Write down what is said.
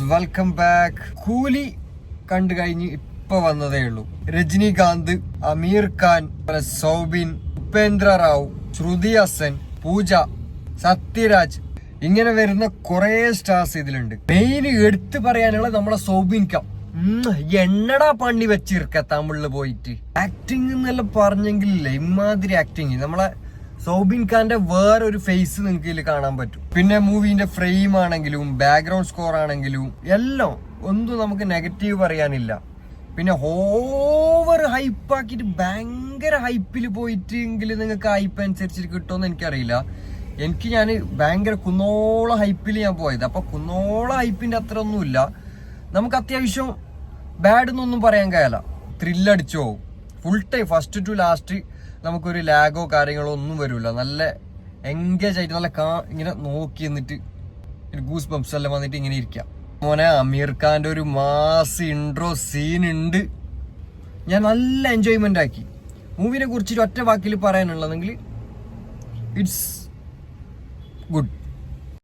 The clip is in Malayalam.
Welcome back. കൂലി കണ്ടു കഴിഞ്ഞ് ഇപ്പൊ വന്നതേ ഉള്ളൂ. രജനീകാന്ത്, അമീർ ഖാൻ, സൗബിൻ, ഉപേന്ദ്ര റാവു, ശ്രുതി ഹസൻ, പൂജ, സത്യരാജ്, ഇങ്ങനെ വരുന്ന കുറെ സ്റ്റാർസ് ഇതിലുണ്ട്. മെയിൻ എടുത്തു പറയാനുള്ള നമ്മളെ സൗബിൻ ഖാൻ. എണ്ണടാ പണി വെച്ചിരിക്ക തമിഴില് പോയിട്ട് ആക്ടിങ് എന്നെല്ലാം പറഞ്ഞെങ്കിൽ ഇമാതിരി ആക്ടിങ്. നമ്മളെ സൗബിൻ ഖാന്റെ വേറൊരു ഫേസ് നിങ്ങൾക്ക് ഇതിൽ കാണാൻ പറ്റും. പിന്നെ മൂവിന്റെ ഫ്രെയിം ആണെങ്കിലും ബാക്ക്ഗ്രൗണ്ട് സ്കോർ ആണെങ്കിലും എല്ലാം ഒന്നും നമുക്ക് നെഗറ്റീവ് പറയാനില്ല. പിന്നെ ഓവർ ഹൈപ്പാക്കിയിട്ട് ഭയങ്കര ഹൈപ്പിൽ പോയിട്ട് എങ്കിൽ നിങ്ങൾക്ക് ഹൈപ്പ് അനുസരിച്ചിട്ട് കിട്ടുമെന്ന് എനിക്കറിയില്ല. ഞാൻ ഭയങ്കര കുന്നോളം ഹൈപ്പിൽ ഞാൻ പോയത്. അപ്പൊ കുന്നോളം ഹൈപ്പിന്റെ അത്ര ഒന്നുമില്ല. നമുക്ക് അത്യാവശ്യം ബാഡ് എന്നൊന്നും പറയാൻ കഴിയില്ല. ത്രില്ലടിച്ചു പോകും full time. First to last നമുക്കൊരു ലാഗോ കാര്യങ്ങളോ ഒന്നും വരില്ല. നല്ല എൻഗേജ് ആയിട്ട് നല്ല ഇങ്ങനെ നോക്കി എന്നിട്ട് ഗൂസ് ബംപ്സ് എല്ലാം വന്നിട്ട് ഇങ്ങനെ ഇരിക്കാം. മോനെ അമീർ ഖാന്റെ ഒരു മാസ് ഇൻട്രോ സീൻ ഉണ്ട്. ഞാൻ നല്ല എൻജോയ്മെന്റ് ആക്കി. മൂവിനെ കുറിച്ച് ഒറ്റ വാക്കിൽ പറയാനുള്ളതെങ്കിൽ ഇറ്റ്സ് ഗുഡ്.